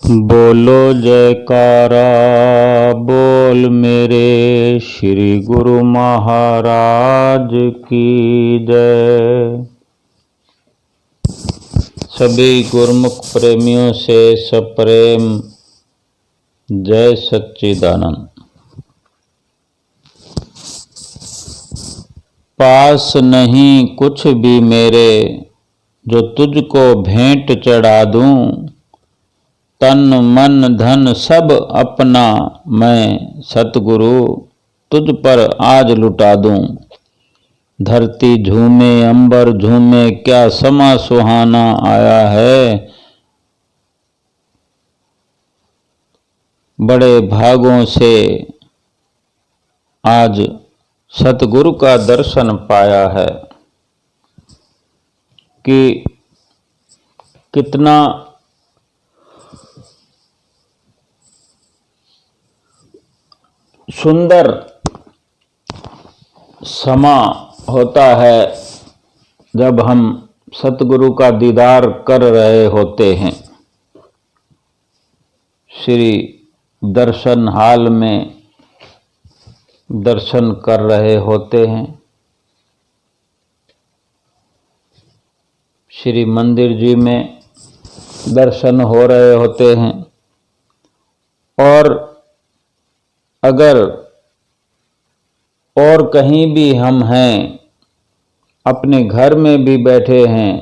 बोलो जयकारा बोल मेरे श्री गुरु महाराज की जय। सभी गुरुमुख प्रेमियों से सप्रेम जय सच्चिदानंद। पास नहीं कुछ भी मेरे जो तुझको भेंट चढ़ा दूं, तन मन धन सब अपना मैं सतगुरु तुझ पर आज लुटा दूं। धरती झूमे अंबर झूमे क्या समा सुहाना आया है, बड़े भागों से आज सतगुरु का दर्शन पाया है। कि कितना सुंदर समा होता है जब हम सतगुरु का दीदार कर रहे होते हैं। श्री दर्शन हाल में दर्शन कर रहे होते हैं। श्री मंदिर जी में दर्शन हो रहे होते हैं। और अगर और कहीं भी हम हैं, अपने घर में भी बैठे हैं,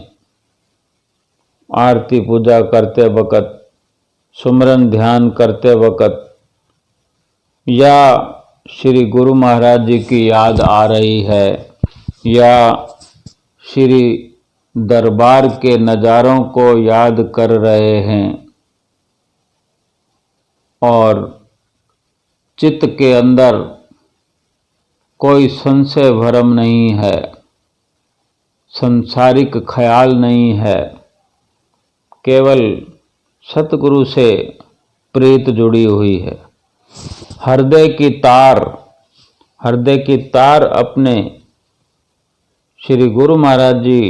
आरती पूजा करते वक़्त, सुमरन ध्यान करते वक़्त, या श्री गुरु महाराज जी की याद आ रही है, या श्री दरबार के नज़ारों को याद कर रहे हैं, और चित्त के अंदर कोई संशय भरम नहीं है, सांसारिक ख्याल नहीं है, केवल सतगुरु से प्रीत जुड़ी हुई है। हृदय की तार अपने श्री गुरु महाराज जी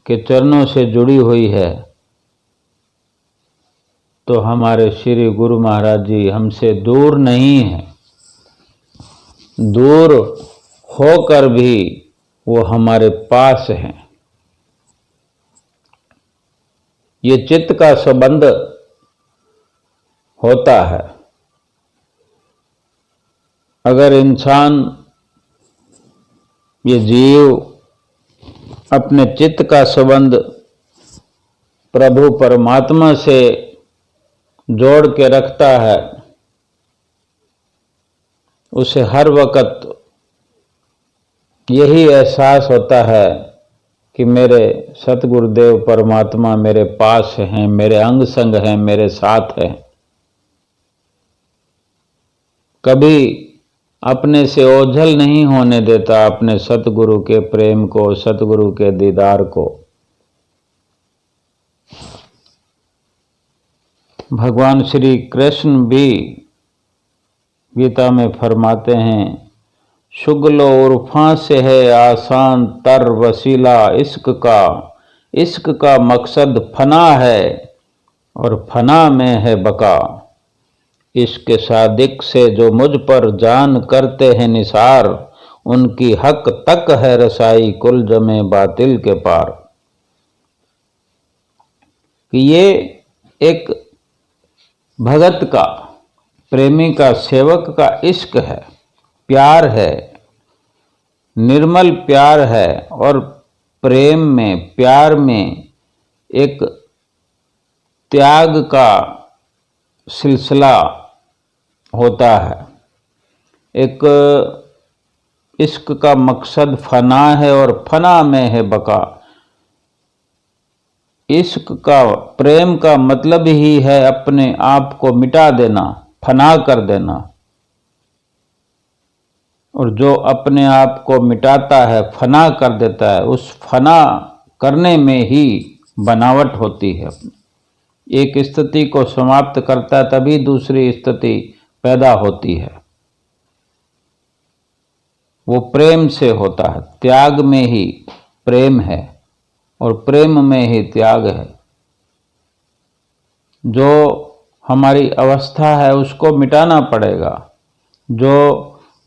के चरणों से जुड़ी हुई है, तो हमारे श्री गुरु महाराज जी हमसे दूर नहीं है। दूर होकर भी वो हमारे पास हैं। ये चित्त का संबंध होता है। अगर इंसान, ये जीव अपने चित्त का संबंध प्रभु परमात्मा से जोड़ के रखता है, उसे हर वक्त यही एहसास होता है कि मेरे सतगुरुदेव परमात्मा मेरे पास हैं, मेरे अंग संग हैं, मेरे साथ हैं। कभी अपने से ओझल नहीं होने देता अपने सतगुरु के प्रेम को, सतगुरु के दीदार को। भगवान श्री कृष्ण भी गीता में फरमाते हैं, शुगलो उर्फा से है आसान तर वसीला इश्क का मकसद फना है और फना में है बका। इश्क सादिक से जो मुझ पर जान करते हैं निसार, उनकी हक तक है रसाई कुल जमे बातिल के पार। ये एक भगत का, प्रेमी का, सेवक का इश्क है, प्यार है, निर्मल प्यार है। और प्रेम में, प्यार में एक त्याग का सिलसिला होता है। एक इश्क का मकसद फना है और फना में है बका। इश्क का, प्रेम का मतलब ही है अपने आप को मिटा देना, फना कर देना। और जो अपने आप को मिटाता है, फना कर देता है, उस फना करने में ही बनावट होती है। एक स्थिति को समाप्त करता है तभी दूसरी स्थिति पैदा होती है। वो प्रेम से होता है। त्याग में ही प्रेम है और प्रेम में ही त्याग है। जो हमारी अवस्था है उसको मिटाना पड़ेगा। जो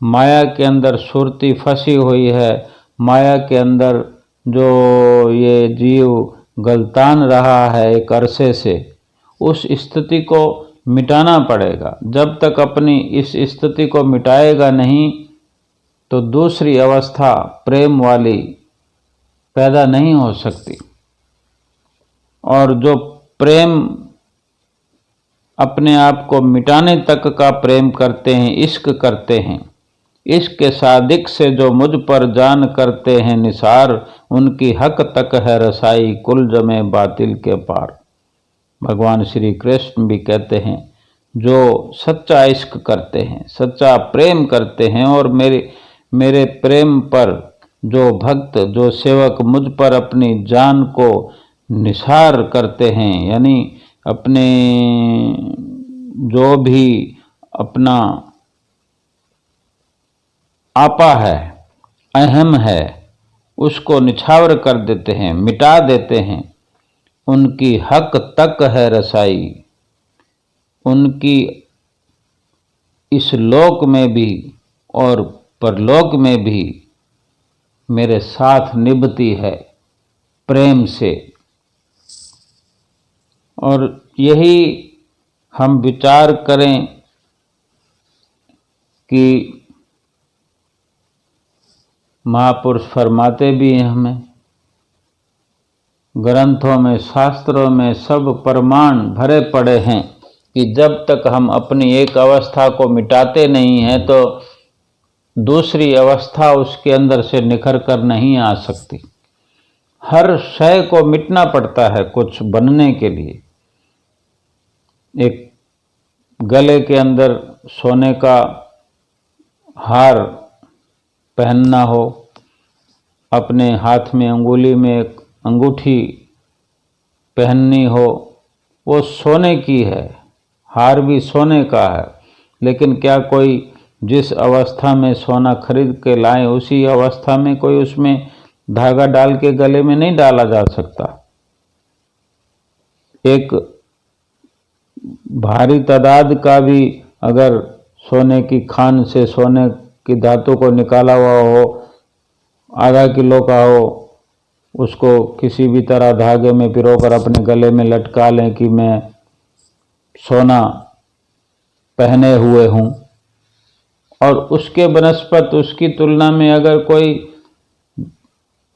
माया के अंदर सुरती फंसी हुई है, माया के अंदर जो ये जीव गलतान रहा है एक अरसे से, उस स्थिति को मिटाना पड़ेगा। जब तक अपनी इस स्थिति को मिटाएगा नहीं तो दूसरी अवस्था प्रेम वाली पैदा नहीं हो सकती। और जो प्रेम अपने आप को मिटाने तक का प्रेम करते हैं, इश्क करते हैं, इश्क सादिक से जो मुझ पर जान करते हैं निसार, उनकी हक तक है रसाई कुल जमे बातिल के पार। भगवान श्री कृष्ण भी कहते हैं जो सच्चा इश्क करते हैं, सच्चा प्रेम करते हैं और मेरे प्रेम पर जो भक्त, जो सेवक मुझ पर अपनी जान को निसार करते हैं, यानी अपने जो भी अपना आपा है, अहम है, उसको निछावर कर देते हैं, मिटा देते हैं, उनकी हक तक है रसाई, उनकी इस लोक में भी और परलोक में भी मेरे साथ निभती है प्रेम से। और यही हम विचार करें कि महापुरुष फरमाते भी हैं, हमें ग्रंथों में, शास्त्रों में सब प्रमाण भरे पड़े हैं कि जब तक हम अपनी एक अवस्था को मिटाते नहीं हैं तो दूसरी अवस्था उसके अंदर से निखर कर नहीं आ सकती। हर शय को मिटना पड़ता है कुछ बनने के लिए। एक गले के अंदर सोने का हार पहनना हो, अपने हाथ में अंगुली में एक अंगूठी पहननी हो, वो सोने की है, हार भी सोने का है। लेकिन क्या कोई जिस अवस्था में सोना खरीद के लाए उसी अवस्था में कोई उसमें धागा डाल के गले में नहीं डाला जा सकता। एक भारी तादाद का भी अगर सोने की खान से सोने की धातु को निकाला हुआ हो, आधा किलो का हो, उसको किसी भी तरह धागे में पिरोकर अपने गले में लटका लें कि मैं सोना पहने हुए हूँ, और उसके बनस्पत उसकी तुलना में अगर कोई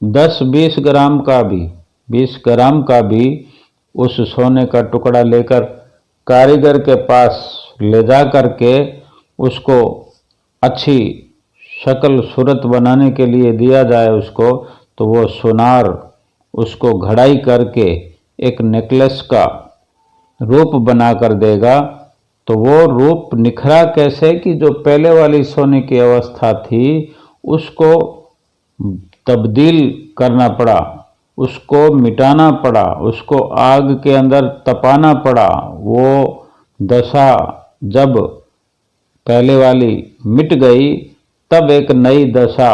10-20 ग्राम का भी 20 ग्राम का भी उस सोने का टुकड़ा लेकर कारीगर के पास ले जा कर के उसको अच्छी शक्ल सूरत बनाने के लिए दिया जाए उसको, तो वो सुनार उसको घड़ाई करके एक नेकलेस का रूप बना कर देगा। तो वो रूप निखरा कैसे कि जो पहले वाली सोने की अवस्था थी उसको तब्दील करना पड़ा, उसको मिटाना पड़ा, उसको आग के अंदर तपाना पड़ा। वो दशा जब पहले वाली मिट गई तब एक नई दशा,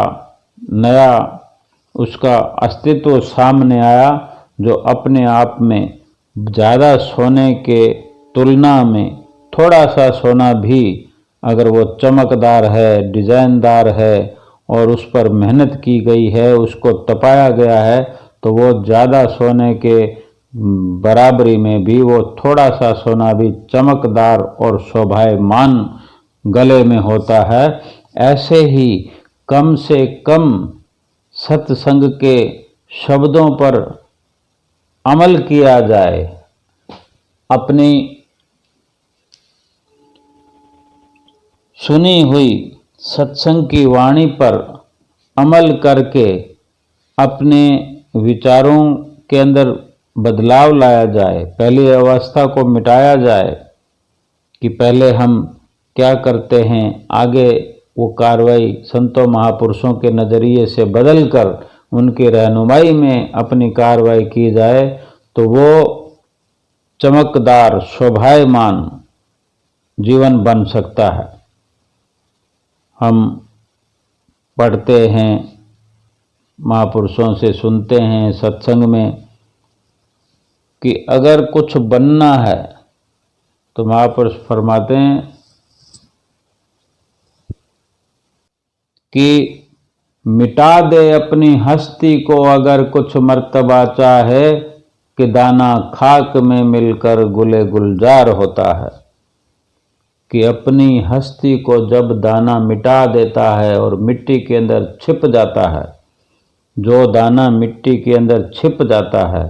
नया उसका अस्तित्व सामने आया, जो अपने आप में ज़्यादा सोने के तुलना में थोड़ा सा सोना भी अगर वो चमकदार है, डिजाइनदार है और उस पर मेहनत की गई है, उसको तपाया गया है, तो वो ज़्यादा सोने के बराबरी में भी वो थोड़ा सा सोना भी चमकदार और शोभायमान गले में होता है। ऐसे ही कम से कम सत्संग के शब्दों पर अमल किया जाए, अपनी सुनी हुई सत्संग की वाणी पर अमल करके अपने विचारों के अंदर बदलाव लाया जाए, पहली अवस्था को मिटाया जाए कि पहले हम क्या करते हैं, आगे वो कार्रवाई संतों महापुरुषों के नज़रिए से बदल कर उनकी रहनुमाई में अपनी कार्रवाई की जाए, तो वो चमकदार शोभायमान जीवन बन सकता है। हम पढ़ते हैं, महापुरुषों से सुनते हैं सत्संग में कि अगर कुछ बनना है तो महापुरुष फरमाते हैं कि मिटा दे अपनी हस्ती को अगर कुछ मर्तबा चाहे, कि दाना खाक में मिलकर गुले गुलजार होता है। कि अपनी हस्ती को जब दाना मिटा देता है और मिट्टी के अंदर छिप जाता है, जो दाना मिट्टी के अंदर छिप जाता है,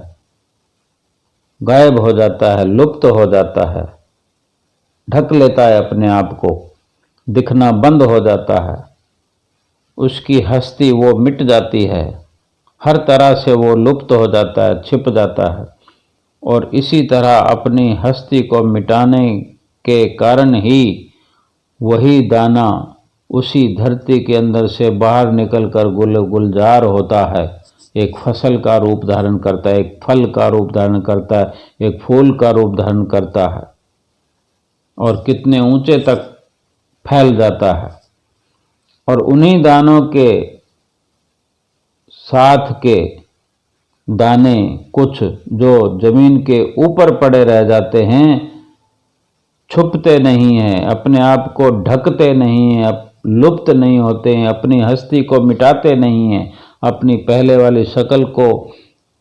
गायब हो जाता है, लुप्त हो जाता है, ढक लेता है अपने आप को, दिखना बंद हो जाता है, उसकी हस्ती वो मिट जाती है, हर तरह से वो लुप्त हो जाता है, छिप जाता है। और इसी तरह अपनी हस्ती को मिटाने के कारण ही वही दाना उसी धरती के अंदर से बाहर निकलकर गुलजार होता है, एक फसल का रूप धारण करता है, एक फल का रूप धारण करता है, एक फूल का रूप धारण करता है और कितने ऊंचे तक फैल जाता है। और उन्हीं दानों के साथ के दाने कुछ जो जमीन के ऊपर पड़े रह जाते हैं, छुपते नहीं हैं, अपने आप को ढकते नहीं हैं, लुप्त नहीं होते हैं, अपनी हस्ती को मिटाते नहीं हैं, अपनी पहले वाली शक्ल को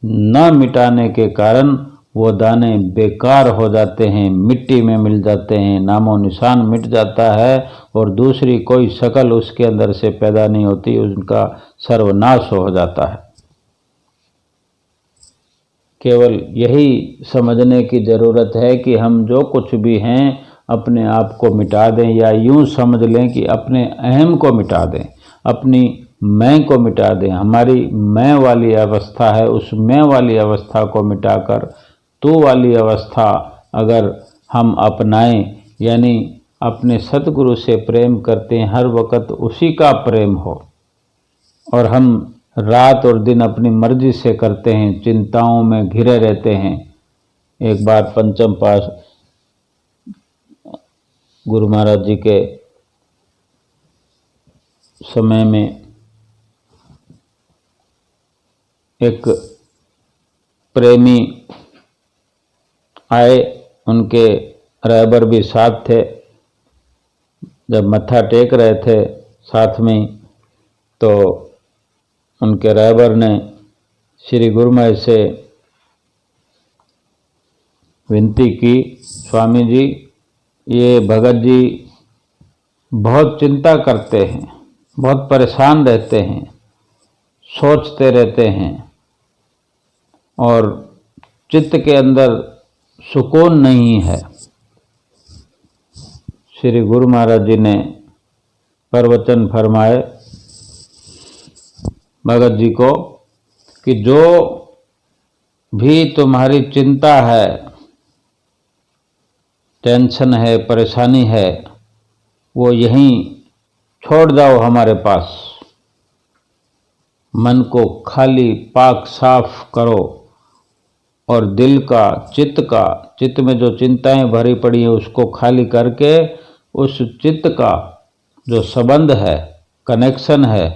न मिटाने के कारण वो दाने बेकार हो जाते हैं, मिट्टी में मिल जाते हैं, नामो निशान मिट जाता है और दूसरी कोई शक्ल उसके अंदर से पैदा नहीं होती, उनका सर्वनाश हो जाता है। केवल यही समझने की ज़रूरत है कि हम जो कुछ भी हैं अपने आप को मिटा दें, या यूं समझ लें कि अपने अहम को मिटा दें, अपनी मैं को मिटा दें। हमारी मैं वाली अवस्था है, उस मैं वाली अवस्था को मिटाकर तू वाली अवस्था अगर हम अपनाएं, यानी अपने सतगुरु से प्रेम करते हैं, हर वक्त उसी का प्रेम हो, और हम रात और दिन अपनी मर्जी से करते हैं, चिंताओं में घिरे रहते हैं। एक बार पंचम पास गुरु महाराज जी के समय में एक प्रेमी आए, उनके रहबर भी साथ थे। जब मत्था टेक रहे थे साथ में, तो उनके रहबर ने श्री गुरु महाराज से विनती की, स्वामी जी ये भगत जी बहुत चिंता करते हैं, बहुत परेशान रहते हैं, सोचते रहते हैं और चित्त के अंदर सुकून नहीं है। श्री गुरु महाराज जी ने प्रवचन फरमाए भगत जी को कि जो भी तुम्हारी चिंता है, टेंशन है, परेशानी है, वो यहीं छोड़ जाओ हमारे पास। मन को खाली पाक साफ करो और दिल का, चित्त में जो चिंताएं भरी पड़ी हैं उसको खाली करके उस चित्त का जो संबंध है, कनेक्शन है,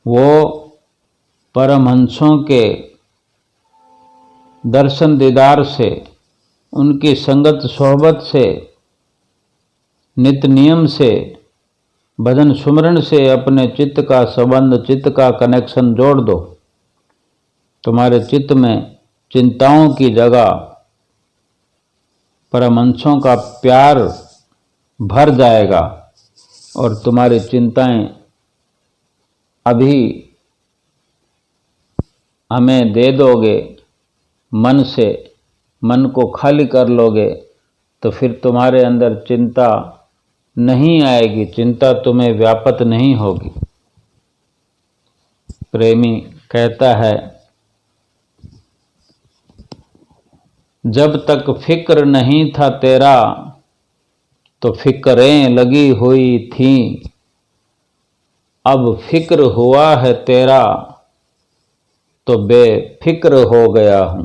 वो परमहंसों के दर्शन दीदार से, उनकी संगत सोहबत से, नित्य नियम से, भजन सुमरण से अपने चित्त का संबंध, चित्त का कनेक्शन जोड़ दो। तुम्हारे चित्त में चिंताओं की जगह परमहंसों का प्यार भर जाएगा और तुम्हारी चिंताएं अभी हमें दे दोगे, मन से मन को खाली कर लोगे, तो फिर तुम्हारे अंदर चिंता नहीं आएगी, चिंता तुम्हें व्यापत नहीं होगी। प्रेमी कहता है, जब तक फिक्र नहीं था तेरा तो फिक्रें लगी हुई थीं, अब फिक्र हुआ है तेरा तो बेफिक्र हो गया हूं।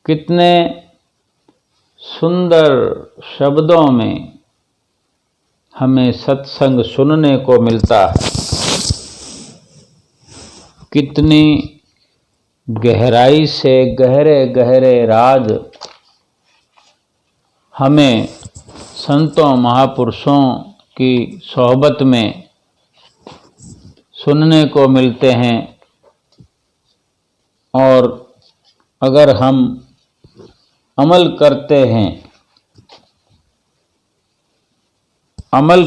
कितने सुंदर शब्दों में हमें सत्संग सुनने को मिलता है, कितनी गहराई से गहरे गहरे राज हमें संतों महापुरुषों की सोहबत में सुनने को मिलते हैं। और अगर हम अमल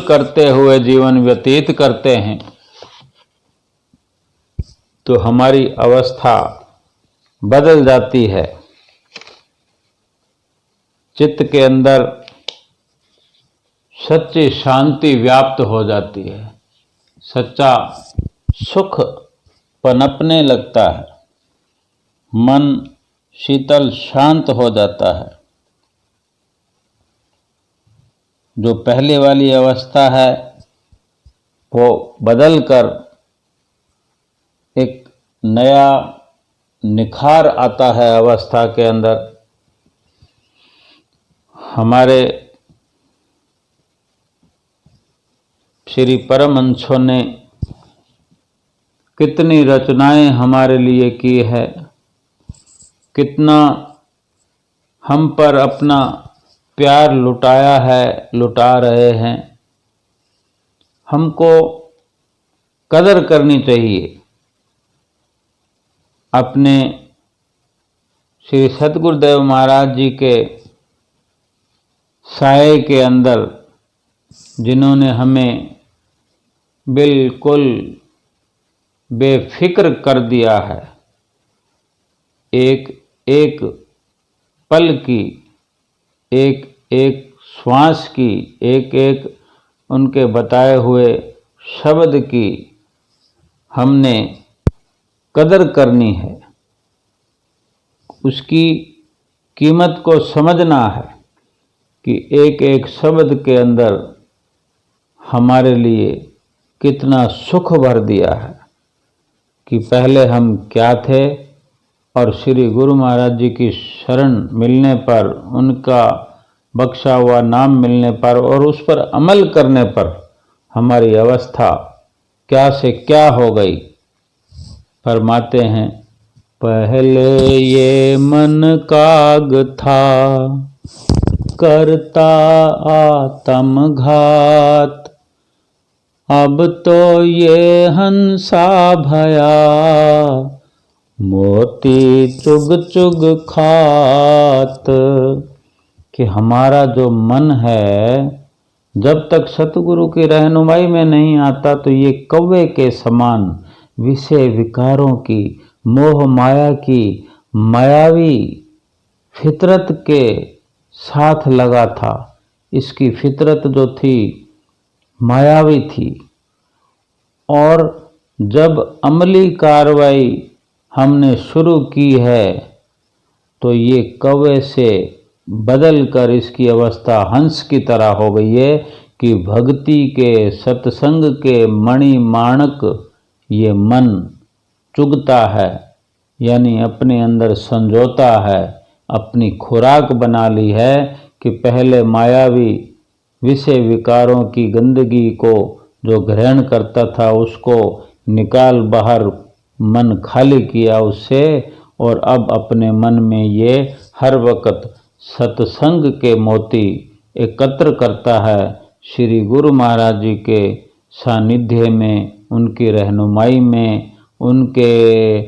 करते हुए जीवन व्यतीत करते हैं तो हमारी अवस्था बदल जाती है। चित्त के अंदर सच्ची शांति व्याप्त हो जाती है, सच्चा सुख पनपने लगता है, मन शीतल शांत हो जाता है। जो पहले वाली अवस्था है वो बदलकर एक नया निखार आता है अवस्था के अंदर। हमारे श्री परमहंसों ने कितनी रचनाएं हमारे लिए की है, कितना हम पर अपना प्यार लुटाया है, लुटा रहे हैं। हमको कदर करनी चाहिए। अपने श्री सद्गुरुदेव महाराज जी के साए के अंदर जिन्होंने हमें बिल्कुल बेफिक्र कर दिया है, एक एक पल की, एक एक श्वास की, एक एक उनके बताए हुए शब्द की हमने कदर करनी है। उसकी कीमत को समझना है कि एक एक शब्द के अंदर हमारे लिए कितना सुख भर दिया है। कि पहले हम क्या थे और श्री गुरु महाराज जी की शरण मिलने पर, उनका बख्शा हुआ नाम मिलने पर और उस पर अमल करने पर हमारी अवस्था क्या से क्या हो गई। फरमाते हैं, पहले ये मन काग था, करता आत्म घात, अब तो ये हंसा भया, मोती चुग चुग खात। कि हमारा जो मन है जब तक सतगुरु की रहनुमाई में नहीं आता तो ये कौवे के समान विषय विकारों की, मोह माया की मायावी फितरत के साथ लगा था। इसकी फितरत जो थी मायावी थी। और जब अमली कार्रवाई हमने शुरू की है तो ये कौवे से बदल कर इसकी अवस्था हंस की तरह हो गई है कि भक्ति के, सत्संग के मणि माणक ये मन चुगता है, यानी अपने अंदर संजोता है, अपनी खुराक बना ली है। कि पहले मायावी विषय विकारों की गंदगी को जो ग्रहण करता था उसको निकाल बाहर, मन खाली किया उससे, और अब अपने मन में ये हर वक्त सत्संग के मोती एकत्र करता है। श्री गुरु महाराज जी के सानिध्य में, उनकी रहनुमाई में, उनके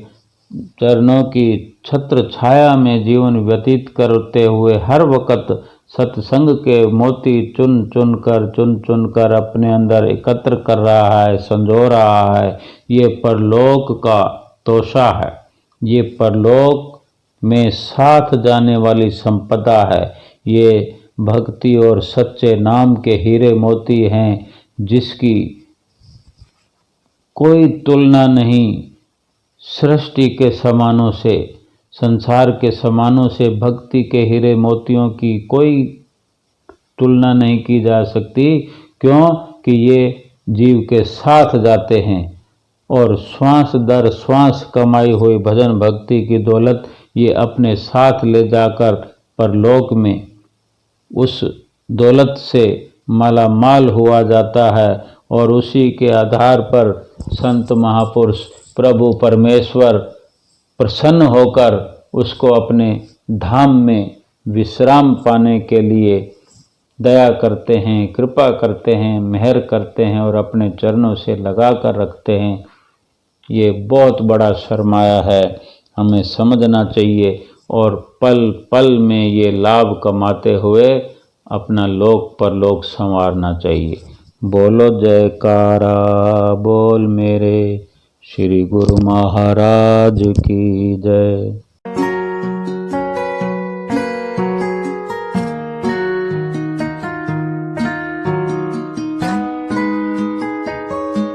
चरणों की छत्र छाया में जीवन व्यतीत करते हुए हर वक्त सत्संग के मोती चुन चुन कर अपने अंदर एकत्र कर रहा है, संजो रहा है। ये परलोक का तोषा है, ये परलोक में साथ जाने वाली संपदा है। ये भक्ति और सच्चे नाम के हीरे मोती हैं जिसकी कोई तुलना नहीं सृष्टि के समानों से, संसार के समानों से भक्ति के हीरे मोतियों की कोई तुलना नहीं की जा सकती। क्यों कि ये जीव के साथ जाते हैं और श्वास दर श्वास कमाई हुई भजन भक्ति की दौलत ये अपने साथ ले जाकर परलोक में उस दौलत से माला माल हुआ जाता है। और उसी के आधार पर संत महापुरुष प्रभु परमेश्वर प्रसन्न होकर उसको अपने धाम में विश्राम पाने के लिए दया करते हैं, कृपा करते हैं, मेहर करते हैं और अपने चरणों से लगा कर रखते हैं, ये बहुत बड़ा सरमाया है, हमें समझना चाहिए और पल पल में ये लाभ कमाते हुए अपना लोक परलोक संवारना चाहिए। बोलो जयकारा बोल मेरे श्री गुरु महाराज की जय।